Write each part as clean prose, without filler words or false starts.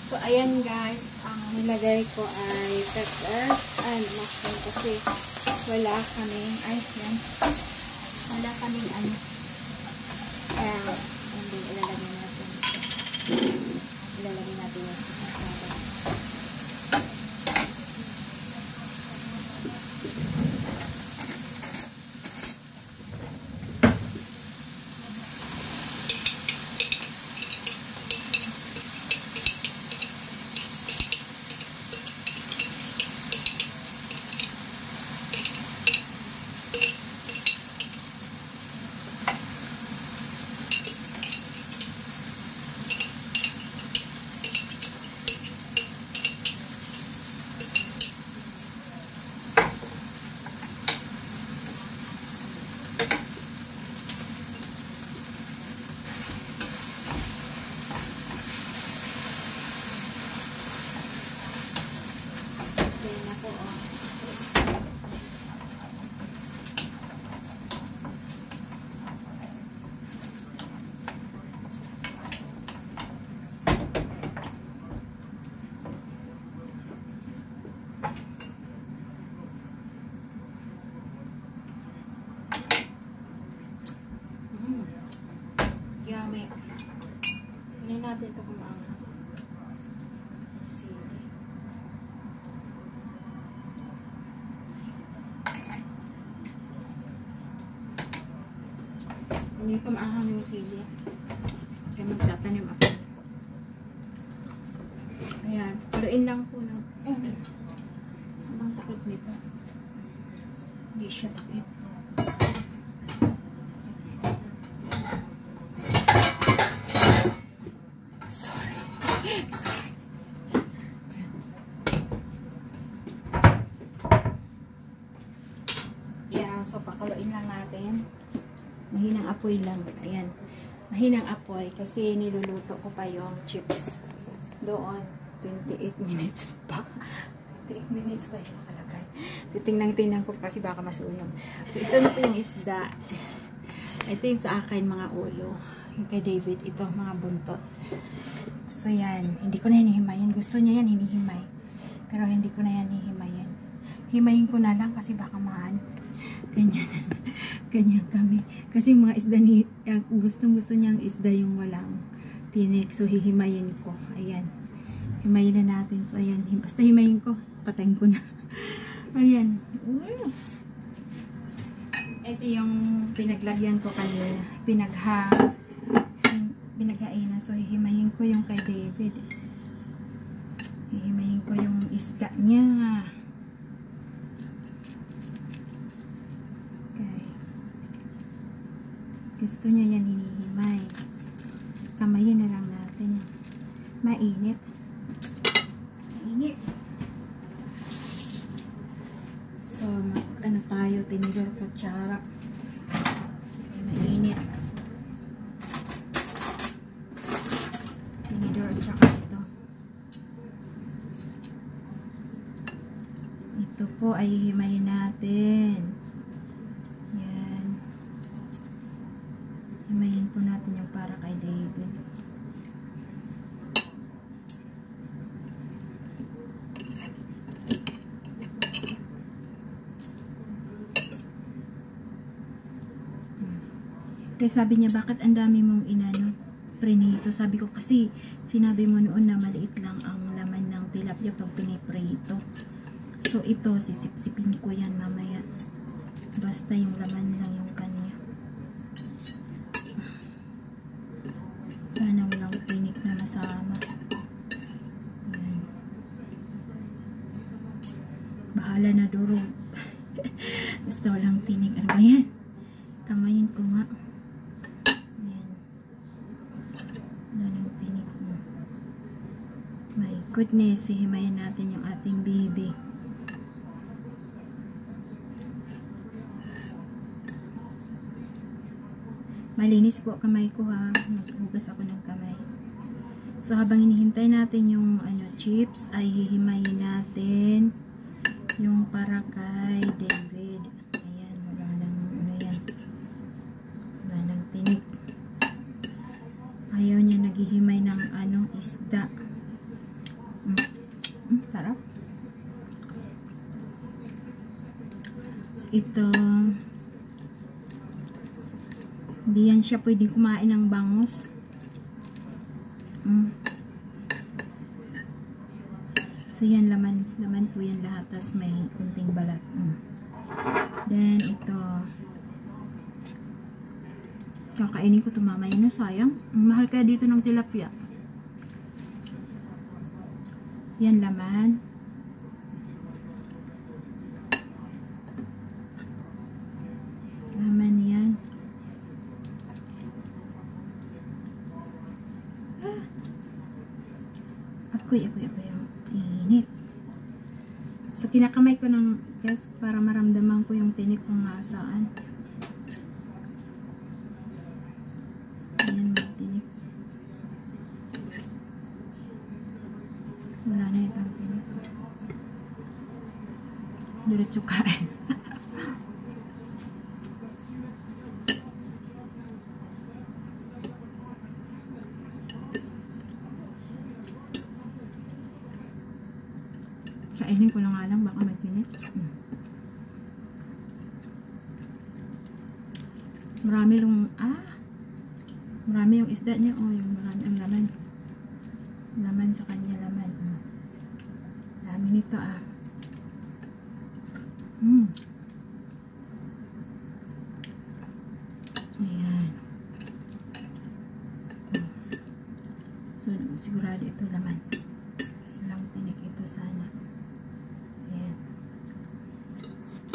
So, ayan guys, ang nilagay ko ay pepper and mushroom kasi wala kaming, yan. Wala kaming carrots. And then, ilalagay natin yung sasada. Yummy. Hindi natin ito kumaangat. Sili. Hindi pa maahang yung sili. Kaya magtatanim ako. Ayan. Paluin lang po na. Ang takip nito. Hindi siya takip. So, pakuluin lang natin. Mahinang apoy lang. Ayan. Mahinang apoy kasi niluluto ko pa yung chips. Doon. 28 minutes pa. 28 minutes pa yung nakalagay. Titingnan ko kasi baka masunog. So, ito na po yung isda. Ito yung sa akin mga ulo. Yung kay David, ito mga buntot. So, yan. Hindi ko na hinihimayin. Gusto niya yan, hinihimay. Pero hindi ko na yan hihimayin. Himayin ko na lang kasi baka ganyan. Ganyan kami. Kasi mga isda gustong-gusto niyang isda yung walang pinik. So, hihimayin ko. Ayan. Himayin na natin. So, ayan. Basta himayin ko. Patayin ko na. Ayan. Ito yung pinaglagyan ko kanina. Pinaghainan. So, hihimayin ko yung kay David. Hihimayin ko yung isda niya. Gusto niya yan hinihimay. Kamayin na lang natin. Mainit. Mainit. So, ano tayo? Tinidor kutsara. Okay, mainit. Tinidor at saka ito. Ito po ay hihimayin natin. Himayin po natin yung para kay David. Kaya sabi niya, bakit ang dami mong prinito? Sabi ko kasi, sinabi mo noon na maliit lang ang laman ng tilapia pag piniprito. So ito, sisip-sipin ko yan mamaya. Basta yung laman lang yung kanya. Sana walang tinik na masama. Ayan. Bahala na durog. Basta walang tinik. Ano ba yan? Kamayin ko nga. Ayan. Wala nang tinik mo. My goodness. Hihimayin natin yung ating baby. Malinis po kamay ko ha. Naghugas ako ng kamay. So habang hinihintay natin yung chips, ay hihimayin natin yung para kay David. Ayan, wala nang yan. Wala nang tinik. Ayaw niya naghihimay ng isda. ito, hindi yan siya pwedeng kumain ng bangus. So yan, laman po yan lahat, tapos may kunting balat. Then ito, kakainin ko ito mamaya na, sayang. Ang mahal kaya dito ng tilapia. So yan, laman. Laman yan. Akoy. Init. So, kinakamay ko ng gas para maramdaman ko yung tinik kung nasaan. Ayan, may tinik. Wala na itong tinik. Diretso kain. Kainin ko na nga lang, baka magtinit. Marami yung isda niya. Oh, yung marami ang laman. Laman sa kanya, laman. Dami nito, Ayan. So, sigurado ito laman. Walang tinik ito sana. Ayan.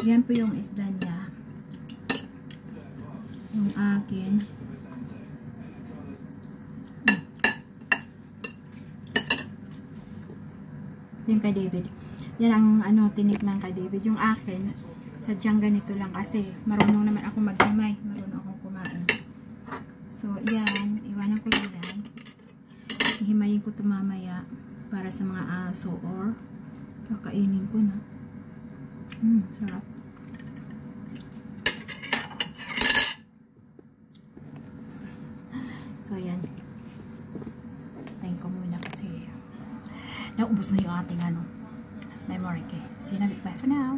Yan po yung isda niya. Yung akin. Ito yung kay David. Yan ang tinik ng kay David. Yung akin, sadyang ganito lang kasi marunong naman ako maghimay. Marunong akong kumain. So, yan. Iwanan ko lang yan. Ihimayin ko ito mamaya para sa mga aso or kakainin ko na. Sarap. So, yan. Tayin ko muna kasi naubos na yung ating memory kay. See you na. Bye for now.